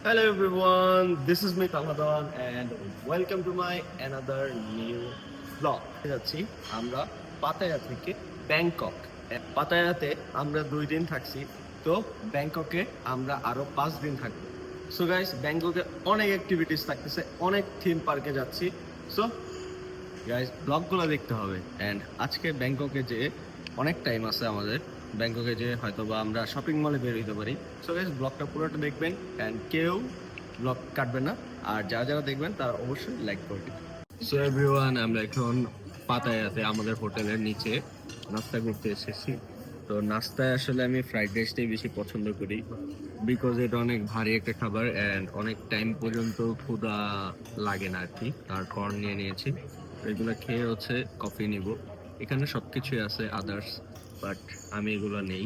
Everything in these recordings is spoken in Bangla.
Hello everyone, this is me Talhadan and welcome to my another new vlog. যাচ্ছি আমরা পাতায়া থেকে ব্যাংকক। পাতায়াতে আমরা 2 দিন থাকছি, তো ব্যাংককে আমরা আরো 5 দিন থাকবো। সো গাইস, ব্যাংককে অনেক অ্যাক্টিভিটিস থাকতেছে, অনেক থিম পার্কে যাচ্ছি। সো গাইস, ব্লগগুলো দেখতে হবে। অ্যান্ড আজকে ব্যাংককে যে অনেক টাইম আছে আমাদের, ব্যাংককে যে হয়তো বা আমরা শপিং মলে বের হইতে পারি। সো গাইস, ব্লগটা পুরোটা দেখবেন অ্যান্ড কেউ ব্লগ কাটবে না, আর যারা যারা দেখবেন তারা অবশ্যই লাইক করবেন। সো এভরিওয়ান, আমরা এখন পাতায়াতে আমাদের হোটেলের নিচে নাস্তা করতে এসেছি। তো নাস্তায় আসলে আমি ফ্রাইড রাইসটাই বেশি পছন্দ করি, বিকজ এটা অনেক ভারী একটা খাবার অ্যান্ড অনেক টাইম পর্যন্ত ক্ষুধা লাগে না আর কি। তারপর নিয়ে নিয়েছি এগুলো, খেয়ে হচ্ছে কফি নিব। এখানে সব কিছুই আছে আদার্স, বাট আমি এগুলো নেই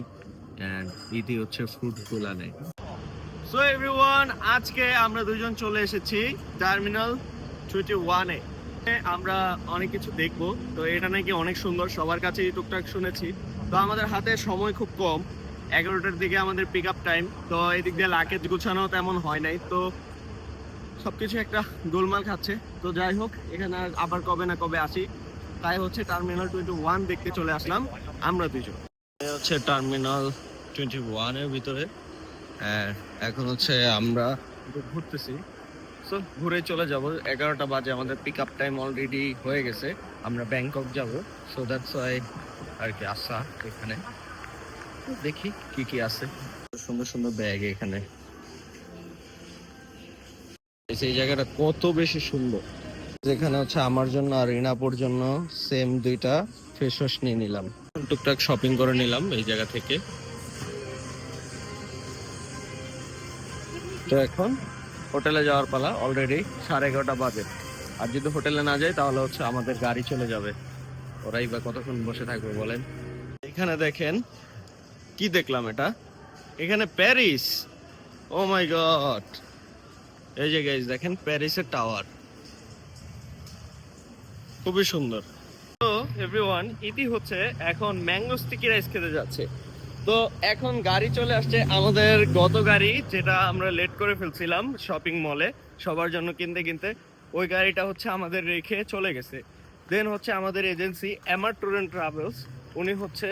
অ্যান্ড ইতি হচ্ছে ফ্রুটগুলো নেই। সো এভরিওয়ান, আজকে আমরা দুজন চলে এসেছি টার্মিনাল 21-এ। আমরা অনেক কিছু দেখবো, তো এটা নাকি অনেক সুন্দর, সবার কাছে টুকটাক শুনেছি। তো আমাদের হাতে সময় খুব কম, 11টার দিকে আমাদের পিক আপ টাইম। তো এদিক দিয়ে লাগেজ গুছানো তেমন হয় নাই, তো সবকিছু একটা গোলমাল খাচ্ছে। তো যাই হোক, এখানে আবার কবে না কবে আসি, তাই হচ্ছে টার্মিনাল 21 দেখতে চলে আসলাম আমরা দুজন। হচ্ছে টার্মিনাল 21-এর ভিতরে, এখন হচ্ছে আমরা ঘুরতেছি। সো ঘুরে চলে যাব, 11টা বাজে আমাদের পিক আপ টাইম অলরেডি হয়ে গেছে। আমরা ব্যাংকক যাব, সো দ্যাটস ওয়াই আর কি আসা এখানে। দেখি কি কি আছে, সুন্দর সুন্দর ব্যাগ এখানে। এই জায়গাটা কত বেশি সুন্দর। যেখানে হচ্ছে আমার জন্য আর রিনাপুর জন্য সেম 2টা ফেস ওয়াশ নিয়ে নিলাম, টুকটাক শপিং করে নিলাম এই জায়গা থেকে। তো এখন হোটেলে যাওয়ার পালা, অলরেডি 11:30 বাজে। আর যদি হোটেলে না যাই তাহলে হচ্ছে আমাদের গাড়ি চলে যাবে, ওরাই বা কতক্ষণ বসে থাকবে বলেন। এখানে দেখেন কি দেখলাম, এটা এখানে প্যারিস। ও মাই গড, এই যে গাইস দেখেন প্যারিসের টাওয়ার, খুবই সুন্দর। তো এভরিওয়ান, ইতি হচ্ছে এখন ম্যাঙ্গো স্টিকি রাইস খেতে যাচ্ছে। তো এখন গাড়ি চলে আসছে আমাদের, গত গাড়ি যেটা আমরা লেট করে ফেলছিলাম শপিং মলে সবার জন্য কিনতে কিনতে, ওই গাড়িটা হচ্ছে আমাদের রেখে চলে গেছে। দেন হচ্ছে আমাদের agency MR tour and travels, উনি হচ্ছে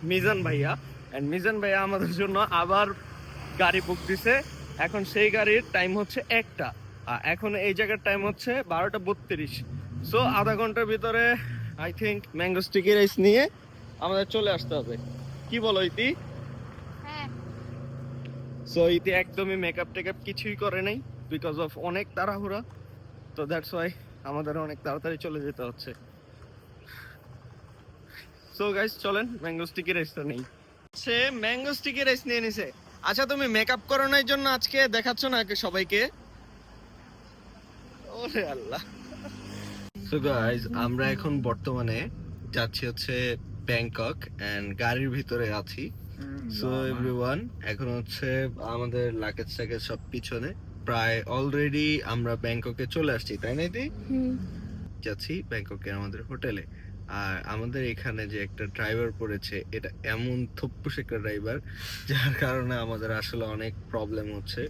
মিজান ভাইয়া, অ্যান্ড মিজান ভাইয়া আমাদের জন্য আবার গাড়ি বুক দিছে। এখন সেই গাড়ির টাইম হচ্ছে 1টা, আর এখন এই জায়গার টাইম হচ্ছে 12:32। সো আধা ঘন্টার ভিতরে I think mango sticky rice নিয়ে আমাদের চলে আসতে হবে। কি বলো ইতি? সো ইতি একদমই মেকআপ টেকআপ কিছুই করে নাই, বিকজ অফ অনেক তাড়াহুড়া। তো দ্যাটস ওয়াই আমাদের অনেক তাড়াতাড়ি চলে যেতে হচ্ছে। সো গাইস, চলেন ম্যাঙ্গো স্টিকি রাইসটা নেই। সে ম্যাঙ্গো স্টিকি রাইস নিয়ে নিছে। আচ্ছা, তুমি মেকআপ করানোর জন্য আজকে দেখাচ্ছ না সবাইকে? ওরে আল্লাহ। সো গাইস, আমরা এখন বর্তমানে যাচ্ছি হচ্ছে ব্যাংকক এন্ড গাড়ির ভিতরে আছি। সো এভরিওয়ান, এখন হচ্ছে আমাদের লাগেজ টাগেজ সব পিছনে, প্রায় অলরেডি আমরা ব্যাংককে চলে আসছি, তাই না? যাচ্ছি ব্যাংককে আমাদের হোটেলে। আর আমাদের এখানে যে একটা ড্রাইভার পড়েছে, এটা এমন থপ্পস একটা ড্রাইভার, যার কারণে আমাদের আসলে অনেক প্রবলেম হচ্ছে।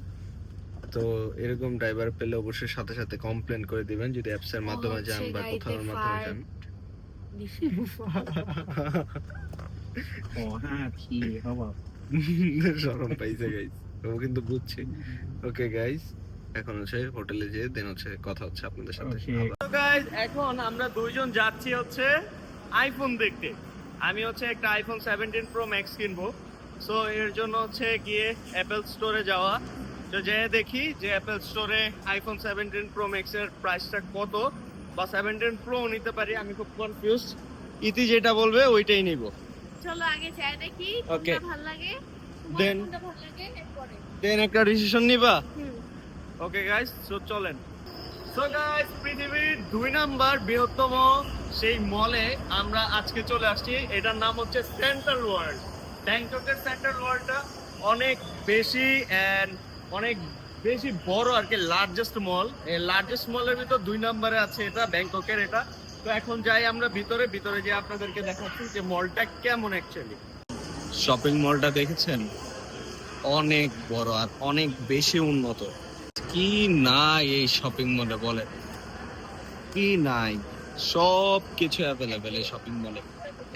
তো এরকম ড্রাইভার পেলে অবশ্যই সাথে সাথে কমপ্লেন করে দিবেন, যদি অ্যাপস এর মাধ্যমে যান বা কোথাও মাধ্যমে যান। শরম পাইছে গাইস, ও কিন্তু বুঝছে। ওকে গাইস, এখন হচ্ছে হোটেলে যেয়ে দেন হচ্ছে কথা হচ্ছে আপনাদের সাথে। তো গাইস, এখন আমরা দুইজন যাচ্ছি হচ্ছে আইফোন দেখতে। আমি হচ্ছে একটা আইফোন 17 প্রো ম্যাক্স কিনবো। সো এর জন্য হচ্ছে গিয়ে অ্যাপল স্টোরে যাওয়া। তো যেয়ে দেখি যে অ্যাপল স্টোরে আইফোন 17 প্রো ম্যাক্স এর প্রাইসটা কত, বা 17 প্রো নিতে পারি, আমি খুব কনফিউজ। ইতি যেটা বলবে ওইটাই নিব। চলো আগে চাই দেখি ওকে, কোনটা ভালো লাগে, দেন কোনটা ভালো লাগে এরপরে দেন একটা ডিসিশন নিবা। ওকে গাইস, সো চলেন। সো গাইস, পৃথিবীর 2 নাম্বার বৃহত্তম সেই মলে আমরা আজকে চলে আসছি। এটার নাম হচ্ছে সেন্ট্রাল ওয়ার্ল্ড। ব্যাংককের সেন্ট্রাল ওয়ার্ল্ডটা অনেক বেশি এন্ড অনেক বেশি বড় আর কি, লার্জেস্ট মল। এই লার্জেস্ট মলের ভিতর 2 নাম্বারে আছে এটা, ব্যাংককের এটা। তো এখন যাই আমরা ভিতরে, ভিতরে যে আপনাদেরকে দেখাচ্ছি যে মলটা কেমন অ্যাকচুয়ালি। শপিং মলটা দেখেছেন, অনেক বড় আর অনেক বেশি উন্নত। কি নাই এই শপিং মলে বলে, কি নাই? সব কিছু অ্যাভেলেবেল এই শপিং মলে,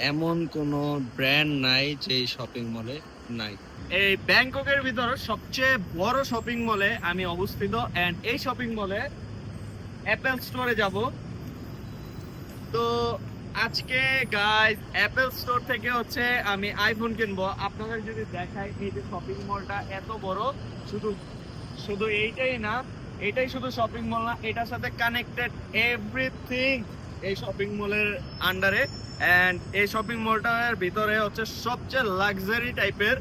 এমন কোন ব্র্যান্ড নাই যে এই শপিং মলে নাই। এই ব্যাংককের ভিতর সবচেয়ে বড় শপিং মলে আমি অবস্থিত, এন্ড এই শপিং মলে অ্যাপেল স্টোরে যাব। তো আজকে গাইস অ্যাপেল স্টোর থেকে হচ্ছে আমি আইফোন কিনবো। আপনাদের যদি দেখাই এই যে শপিং মলটা এত বড়, শুধু শুধু এইটাই না, এটাই শুধু শপিং মল না, এটার সাথে কানেক্টেড এভরিথিং এই শপিং মলের আন্ডারে। এন্ড এই শপিং মলটার ভিতরে হচ্ছে সবচেয়ে লাক্সারি টাইপের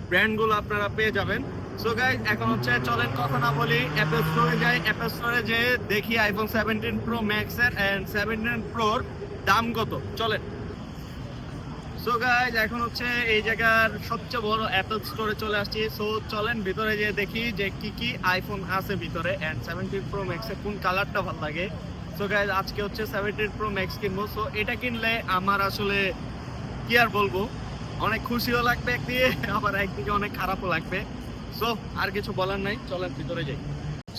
ব্র্যান্ডগুলো আপনারা পেয়ে যাবেন। সো গাইস এখন হচ্ছে চলেন কথা না বলি, অ্যাপেল স্টোরে যাই। অ্যাপেল স্টোরে যে দেখি আইফোন 17 প্রো ম্যাক্স এর এন্ড 17 প্রোর দাম কত, চলেন। সো গাইস এখন হচ্ছে এই জায়গার সবচেয়ে বড় অ্যাপেল স্টোরে চলে আসছি। সো চলেন ভিতরে যেয়ে দেখি যে কি কি আইফোন আছে ভিতরে, এন্ড 17 প্রো ম্যাক্স এর কোন কালারটা ভালো লাগে। সো গাইস আজকে হচ্ছে 17 প্রো ম্যাক্স কিনবো। সো এটা কিনলে আমার আসলে কি আর বলবো, অনেক খুশিও লাগবে একদিকে, আবার একদিকে অনেক খারাপও লাগবে। সো আর কিছু বলার নাই, চলেন ভিতরে যাই।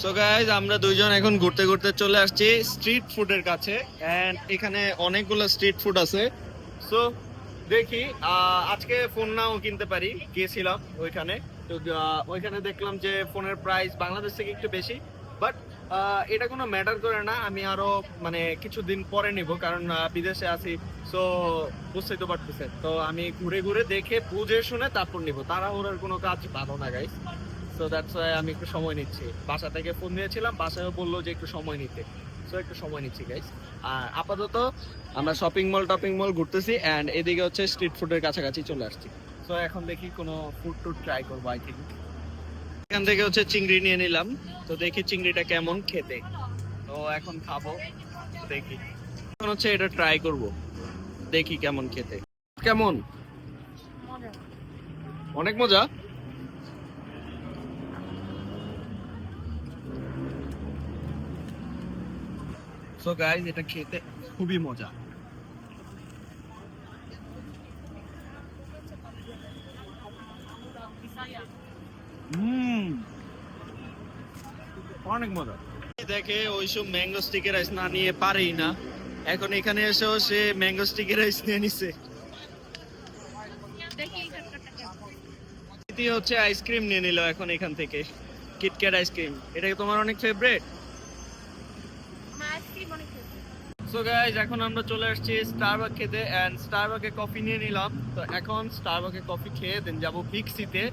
সো গাইস আমরা দুইজন এখন ঘুরতে ঘুরতে চলে আসছি স্ট্রিট ফুডের কাছে, এন্ড এখানে অনেকগুলো স্ট্রিট ফুড আছে। সো দেখি আজকে ফোন নাও কিনতে পারি, গিয়েছিলাম ওইখানে। তো ওইখানে দেখলাম যে ফোনের প্রাইস বাংলাদেশ থেকে একটু বেশি, বাট এটা কোনো ম্যাটার করে না, আমি আরো মানে কিছুদিন পরে নিব, কারণ বিদেশে আছি। সো বুঝতেই তো পারতেছেন, তো আমি ঘুরে ঘুরে দেখে বুঝে শুনে তারপর নিব, তাড়াহুড়োর কোনো কাজ ভালো না গাইস। সো দ্যাটস ওয়াই আমি একটু সময় নিচ্ছি। বাসা থেকে ফোন দিয়েছিলাম, বাসায়ও বললো যে একটু সময় নিতে। সো একটু সময় নিচ্ছি গাইস। আর আপাতত আমরা শপিং মল ঘুরতেছি, এন্ড এদিকে হচ্ছে স্ট্রিট ফুডের কাছাকাছি চলে আসছি। সো এখন দেখি কোনো ফুড টুড ট্রাই করবো। আই থিঙ্ক এখান থেকে হচ্ছে চিংড়ি নিয়ে নিলাম, তো দেখি চিংড়িটা কেমন খেতে। তো এখন খাবো, দেখি। এখন হচ্ছে এটা ট্রাই করব, দেখি কেমন খেতে। কেমন? অনেক মজা। সো গাইস এটা খেতে খুবই মজা। অনেক মজা। দেখে ওইসব ম্যাঙ্গো স্টিকের রাইস না নিয়ে পারেই না, এখন এখানে এসেও সে ম্যাঙ্গো স্টিকের রাইস নিয়ে নিছে। দেখি এখানকারটা কেমন। ইতি হচ্ছে আইসক্রিম নিয়ে নিল এখন এখান থেকে, কিটক্যাট আইসক্রিম। এটা কি তোমার অনেক ফেভারিট? আমার আইসক্রিম অনেক পছন্দ। সো গাইস এখন আমরা চলে আসছি স্টারবাক খেতে, এন্ড স্টারবাকে কফি নিয়ে নিলাম। তো এখন স্টারবাকে কফি খেয়ে দেন যাবো বিগ সিতে।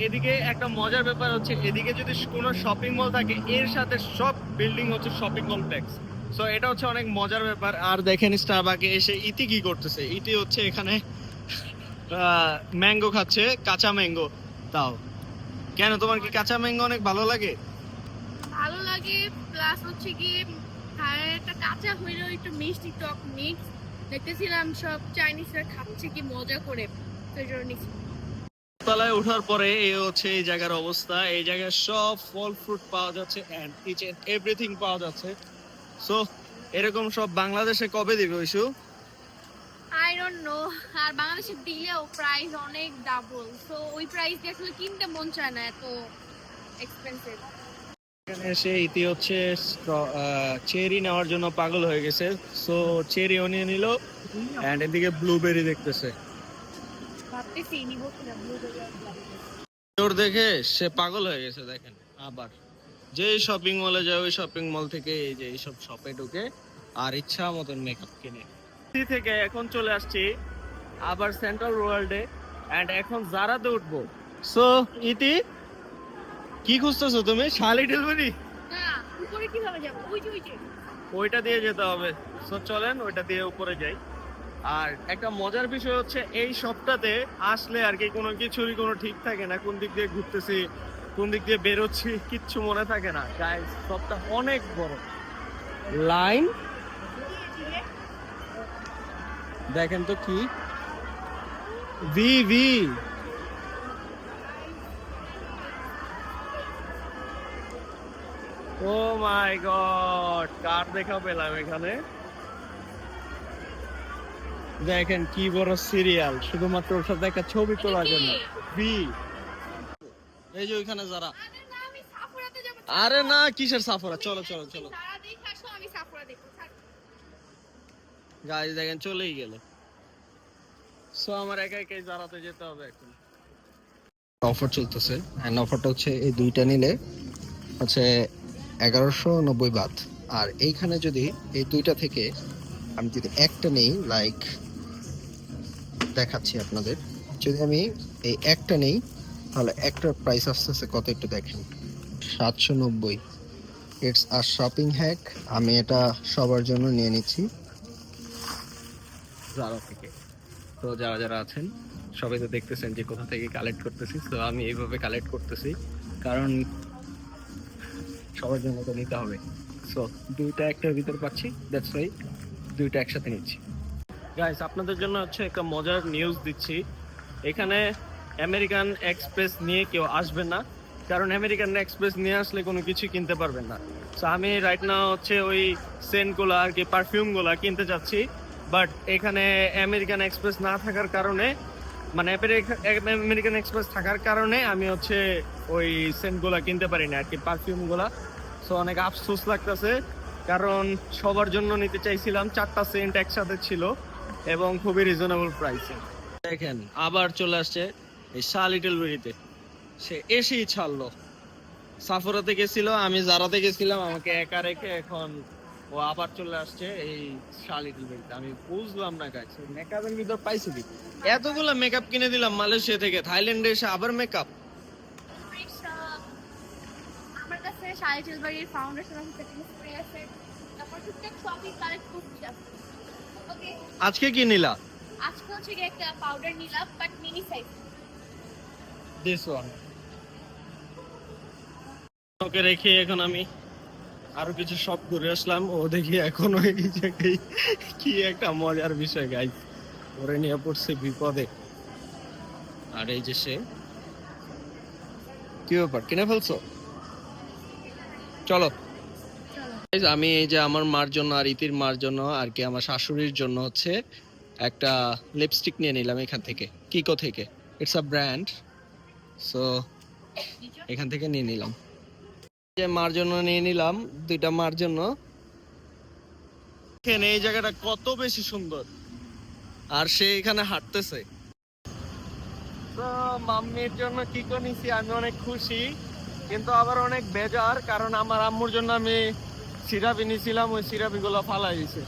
এদিকে একটা মজার ব্যাপার হচ্ছে, এদিকে যদি কোনো শপিং মল থাকে এর সাথে সব বিল্ডিং হচ্ছে শপিং কমপ্লেক্স। সো এটা হচ্ছে অনেক মজার ব্যাপার। আর দেখেন স্টারবাকে এসে ইতি কি করতেছে, ইতি হচ্ছে এখানে ম্যাঙ্গো খাচ্ছে, কাঁচা ম্যাঙ্গো। তাও কেন, তোমার কি কাঁচা ম্যাঙ্গো অনেক ভালো লাগে? ভালো লাগে, প্লাস হচ্ছে কি আর একটা কাঁচা হইলেও একটু মিষ্টি টক মিক্স। দেখতেছিলাম সব চাইনিজরা খাচ্ছে কি মজা করে, সেই জন্য নিচ্ছি। তলায় ওঠার পরে এই হচ্ছে এই জায়গার অবস্থা। এই জায়গায় সব ফল ফ্রুট পাওয়া যাচ্ছে, এন্ড ইচ এন্ড এভরিথিং পাওয়া যাচ্ছে। সো এরকম সব বাংলাদেশে কবে দিবে ওইসু? I don't know. আর বাংলাদেশে দিলেও প্রাইস অনেক ডাবল, সো ওই প্রাইস দিয়ে আসলে কিনতে মন চায় না, এত এক্সপেন্সিভ। এখানে এসে ইতি হচ্ছে চেরি নেওয়ার জন্য পাগল হয়ে গেছে। সো চেরিও নিয়ে নিল, এন্ড এদিকে ব্লুবেরি দেখতেছে। ভাবতেছি নিব কিনা ব্লুবেরি। ওর দেখে সে পাগল হয়ে গেছে। দেখেন আবার যেই শপিং মলে যায় ওই শপিং মল থেকে এই যে এইসব শপে ঢুকে আর ইচ্ছা মতন মেকআপ কিনে। থেকে এখন চলে আসছি আবার সেন্ট্রাল ওয়ার্ল্ডে, এন্ড এখন জারাতে উঠবো। সো ইতি কি খুঁজতেছো তুমি? শালি ডেলিভারি? না, উপরে কিভাবে যাব? ওই যে ওইটা দিয়ে যেতে হবে। সো চলেন ওইটা দিয়ে উপরে যাই। আর একটা মজার বিষয় হচ্ছে এই শপটাতে আসলে আর কি কোনো কিছুরই কোনো ঠিক থাকে না, কোন দিক দিয়ে ঘুরতেছি কোন দিক দিয়ে বেরোচ্ছি কিচ্ছু মনে থাকে না। গাইস শপটা অনেক বড়, লাইন দেখেন তো কি V V. O my god, কার দেখা পেলাম এখানে। দেখেন কি বড় সিরিয়াল, শুধুমাত্র ওর সাথে একটা ছবি তোলার জন্য। ভি এই যে ওইখানে যারা। আরে না, আমি সাফরাতে যাব আরে না, কিসের সাফরা, চলো চলো চলো। তারা দেখে আসো, আমি সাফরা দেখবো। থাক। গাইস দেখেন চলেই গেল। সো আমার একা একাই জারাতে যেতে হবে এখন। অফার চলতেছে, এন্ড অফারটা হচ্ছে এই দুইটা নিলে হচ্ছে 1190 বাত। আর এইখানে যদি এই দুইটা থেকে আমি যদি একটা নেই, লাইক দেখাচ্ছি আপনাদের, যদি আমি এই একটা নেই তাহলে একটার প্রাইস আসতেছে কত একটু দেখেন, 790। It's a shopping hack. আমি এটা সবার জন্য নিয়ে নিচ্ছি জারা থেকে। তো যারা যারা আছেন সবাই তো দেখতেছেন যে কোথা থেকে কালেক্ট করতেছি। তো আমি এইভাবে কালেক্ট করতেছি কারণ সবার জন্য তো নিতে হবে। সো দুইটা একটার ভিতর পাচ্ছি, দ্যাটস ওয়াই দুইটা একসাথে নিচ্ছি। গাইস আপনাদের জন্য হচ্ছে একটা মজার নিউজ দিচ্ছি। এখানে আমেরিকান এক্সপ্রেস নিয়ে কেউ আসবে না, কারণ আমেরিকান এক্সপ্রেস নিয়ে আসলে কোনো কিছু কিনতে পারবেন না। সো আমি রাইট নাও হচ্ছে ওই সেন্টগুলো আর কি পারফিউমগুলো কিনতে চাচ্ছি, বাট এখানে আমেরিকান এক্সপ্রেস না থাকার কারণে, মানে আমেরিকান এক্সপ্রেস থাকার কারণে আমি হচ্ছে ওই সেন্টগুলো কিনতে পারি না আর কি, পারফিউমগুলো। সো অনেক আফসোস লাগতেছে, কারণ সবার জন্য নিতে চাইছিলাম, 4টা সেন্ট একসাথে ছিল এবং খুবই রিজনেবল প্রাইসে। দেখেন আবার চলে আসছে এই শাহ লিটল বেরিতে, সে এসেই ছাড়লো। সাফরাতে গেছিল, আমি জারাতে গেছিলাম, আমাকে একা রেখে এখন ও আবার চলে আসছে এই শাহ লিটল বেরিতে। আমি বুঝলাম না গাইস, মেকআপের ভিতর পাইছি কি, এতগুলো মেকআপ কিনে দিলাম মালয়েশিয়া থেকে, থাইল্যান্ডে এসে আবার মেকআপ। আমার কাছে শাহিজুল বাড়ির ফাউন্ডেশন আছে, সেটিং স্প্রে আছে, তারপর টুকটাক শপিং কালেক্ট করতে যাচ্ছি। ওকে, আজকে কি নিলা? আজকে হচ্ছে গিয়ে একটা পাউডার নিলাম, but mini size. This one. Okay রেখে এখন আমি আরো কিছু শপ ঘুরে আসলাম। ও দেখি এখনো এই জায়গায়, কি একটা মজার বিষয় গাইস, ওরে নিয়ে পড়ছে বিপদে। আর এই যে সে, কি ব্যাপার, কিনে ফেলছো? চলো Guys, আমি এই যে আমার মার জন্য আর ইতির মার জন্য আর কি আমার শাশুড়ির জন্য হচ্ছে একটা লিপস্টিক নিয়ে নিলাম এখান থেকে, কিকো থেকে। ইটস আ ব্র্যান্ড, সো এখান থেকে নিয়ে নিলাম। যে মার জন্য নিয়ে নিলাম দুইটা, মার জন্য। এখানে এই জায়গাটা কত বেশি সুন্দর, আর সে এখানে হাঁটতেছে। তো মাম্মির জন্য কিকো নিছি, আমি অনেক খুশি, কিন্তু আবার অনেক বেজার, কারণ আমার আম্মুর জন্য আমি সিরাপি নিয়েছিলাম, ওই সিরাপি গুলো ফালাই দিয়েছে।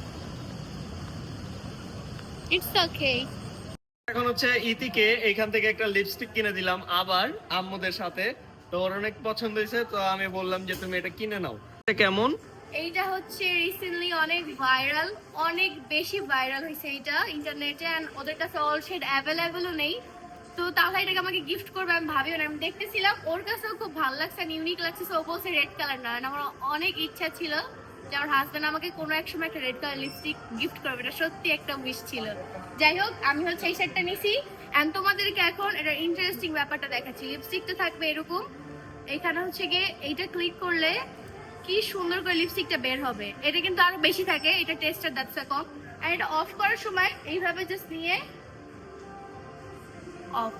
It's okay. এখন হচ্ছে ইতিকে এখান থেকে একটা লিপস্টিক কিনে দিলাম আবার আম্মুদের সাথে, তো ওর অনেক পছন্দ হয়েছে, তো আমি বললাম যে তুমি এটা কিনে নাও। এটা কেমন? এইটা হচ্ছে রিসেন্টলি অনেক ভাইরাল, অনেক বেশি ভাইরাল হয়েছে এটা ইন্টারনেটে, এন্ড ওদের কাছে অল শেড অ্যাভেলেবলও নেই। তো তাহলে এটাকে আমাকে গিফট করবে আমি ভাবিও না। আমি দেখতেছিলাম, ওর কাছেও খুব ভালো লাগছে, ইউনিক লাগছে। ও বলছে রেড কালার না, আমার অনেক ইচ্ছা ছিল যে আমার হাজবেন্ড আমাকে কোনো এক সময় একটা রেড কালার লিপস্টিক গিফট করবে, এটা সত্যি একটা উইশ ছিল। যাই হোক, আমি হচ্ছে এই শার্টটা নিছি, এন্ড তোমাদেরকে এখন এটা ইন্টারেস্টিং ব্যাপারটা দেখাচ্ছি। লিপস্টিকটা থাকবে এরকম, এইখানে হচ্ছে গিয়ে এইটা ক্লিক করলে কি সুন্দর করে লিপস্টিকটা বের হবে। এটা কিন্তু আরো বেশি থাকে, এটা টেস্টার দ্যাটস কম। আর এটা অফ করার সময় এইভাবে জাস্ট নিয়ে অফ।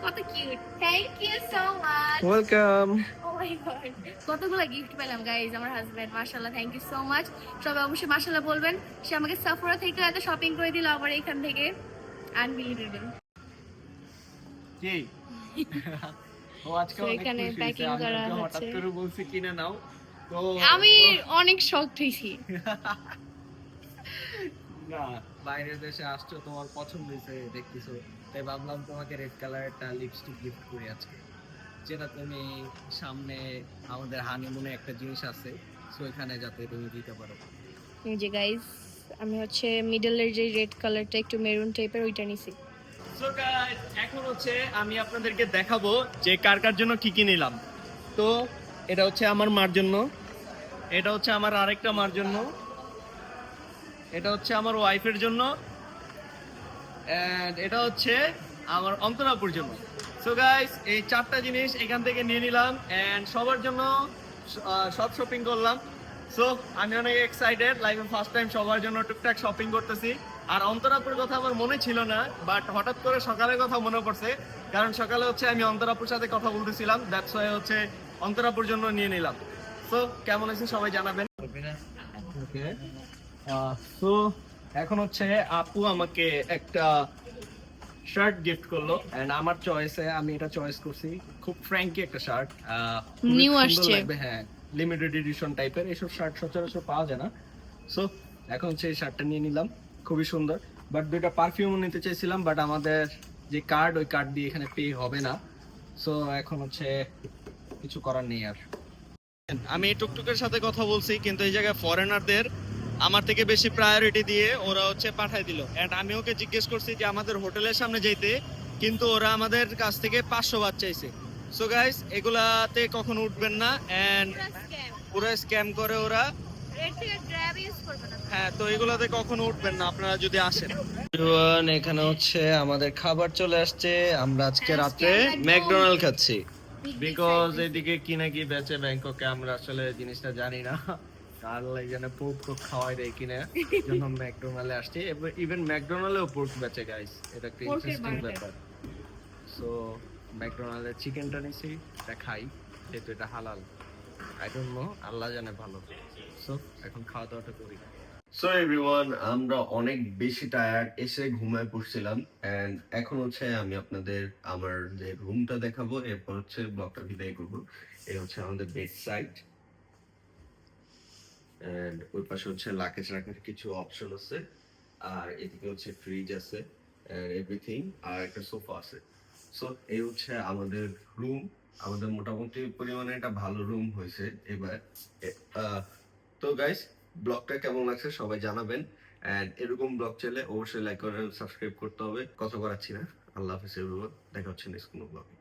কত cute, thank you so much. Welcome. Oh my god, কতগুলো গিফট পেলাম গাইজ আমার হাজবেন্ড, মাশাআল্লাহ, থ্যাংক ইউ সো মাচ। সবাই অবশ্যই মাশাআল্লাহ বলবেন, সে আমাকে সাফরা থেকে এত শপিং করে দিল, আবার এখান থেকে আনবিলিভেবল। কি ও আজকে So, অনেক এখানে খুশি হয়েছে, packing আমি করা ওকে হঠাৎ আছে। করে বলছি কিনে নাও, তো আমি অনেক শকড হয়েছি। না, বাইরের দেশে আসছো, তোমার পছন্দ হয়েছে দেখতেছো, তাই ভাবলাম তোমাকে রেড কালার একটা লিপস্টিক গিফট করি আজকে, যেটা তুমি সামনে আমাদের হানিমুনে একটা জিনিস আছে, সো এখানে যাতে তুমি দিতে পারো। এই যে গাইজ, আমি হচ্ছে মিডলের যে রেড কালারটা একটু মেরুন টাইপের, ওইটা নিছি। সো গাইস, এখন হচ্ছে আমি আপনাদেরকে দেখাবো যে কার কার জন্য কি কি নিলাম। তো এটা হচ্ছে আমার মার জন্য, এটা হচ্ছে আমার আরেকটা মার জন্য, এটা হচ্ছে আমার ওয়াইফের জন্য, এন্ড এটা হচ্ছে আমার অন্তরাপুর জন্য। সো গাইস, এই 4টা জিনিস এখান থেকে নিয়ে নিলাম, এন্ড সবার জন্য সব শপিং করলাম। সো আমি অনেক এক্সাইটেড, লাইফে ফার্স্ট টাইম সবার জন্য টুকটাক শপিং করতেছি। আর অন্তরাপুর কথা আমার মনে ছিল না, বাট হঠাৎ করে সকালের কথা মনে পড়ছে, কারণ সকালে হচ্ছে আমি অন্তরাপুর সাথে কথা বলতেছিলাম, দ্যাটস ওয়াই হচ্ছে অন্তরাপুর জন্য নিয়ে নিলাম। তো কেমন আছে সবাই জানাবেন। ওকে, তো এখন হচ্ছে আপু আমাকে একটা শার্ট গিফট করলো এন্ড আমার চয়েসে আমি এটা চয়েস করছি। খুব ফ্র্যাঙ্কি একটা শার্ট, New আসছে। হ্যাঁ, লিমিটেড এডিশন টাইপের এসব শার্ট সচরাচর পাওয়া যায় না। সো এখন হচ্ছে এই শার্টটা নিয়ে নিলাম, খুবই সুন্দর। বাট দুইটা পারফিউমও নিতে চাইছিলাম, বাট আমাদের যে কার্ড, ওই কার্ড দিয়ে এখানে পে হবে না। সো এখন হচ্ছে কিছু করার নেই আর। আমি টুকটুকের সাথে কথা বলছি, কিন্তু এই জায়গায় ফরেনারদের আমার থেকে বেশি প্রায়োরিটি দিয়ে ওরা হচ্ছে পাঠায় দিল। এন্ড আমি ওকে জিজ্ঞেস করছি যে আমাদের হোটেলের সামনে যেতে, কিন্তু ওরা আমাদের কাছ থেকে 500 বাদ চাইছে। সো গাইস, এগুলাতে কখনো উঠবেন না, এন্ড পুরো স্ক্যাম করে ওরা। এর থেকে গ্র্যাব ইউজ করবে না। হ্যাঁ, তো এগুলাতে কখনো উঠবেন না আপনারা যদি আসেন। এখানে হচ্ছে আমাদের খাবার চলে আসছে। আমরা আজকে আজকে রাতে আমরা ম্যাকডোনাল্ড খাচ্ছি, Big বিকজ excited. এদিকে কি না কি বেচে ব্যাংককে, আমরা আসলে জিনিসটা জানি না। আর এখানে পোর্ক টোক খাওয়াই দেয় কিনা, জন্য ম্যাকডোনাল্ডে আসছি। ইভেন ম্যাকডোনাল্ডেও পোর্ক বেচে গাইস, এটা একটা Pork এর ইন্টারেস্টিং burger. ব্যাপার। সো ম্যাকডোনাল্ডের চিকেনটা নিছি, এটা খাই, যেহেতু এটা হালাল। আই ডোন্ট নো, আল্লাহ জানে ভালো। সো এখন খাওয়া দাওয়াটা করি। সো এভরিওয়ান, আমরা অনেক বেশি টায়ার্ড, এসে ঘুমায় পড়ছিলাম। এন্ড এখন হচ্ছে আমি আপনাদের আমার যে রুমটা দেখাবো, এরপর হচ্ছে ব্লগটা বিদায় করবো। এই হচ্ছে আমাদের বেড সাইড, এন্ড ওই পাশে হচ্ছে লাগেজ রাখার কিছু অপশন আছে, আর এদিকে হচ্ছে ফ্রিজ আছে এভরিথিং, আর একটা সোফা আছে। সো এই হচ্ছে আমাদের রুম। আমাদের মোটামুটি পরিমাণে একটা ভালো রুম হয়েছে এবার। তো গাইস, ব্লগটা কেমন লাগছে সবাই জানাবেন। এন্ড এরকম ব্লগ চাইলে অবশ্যই লাইক করে সাবস্ক্রাইব করতে হবে। কথা করাচ্ছি না, আল্লাহ হাফেজ এভরিওয়ান, দেখা হচ্ছে নেক্সট কোনো ব্লগে।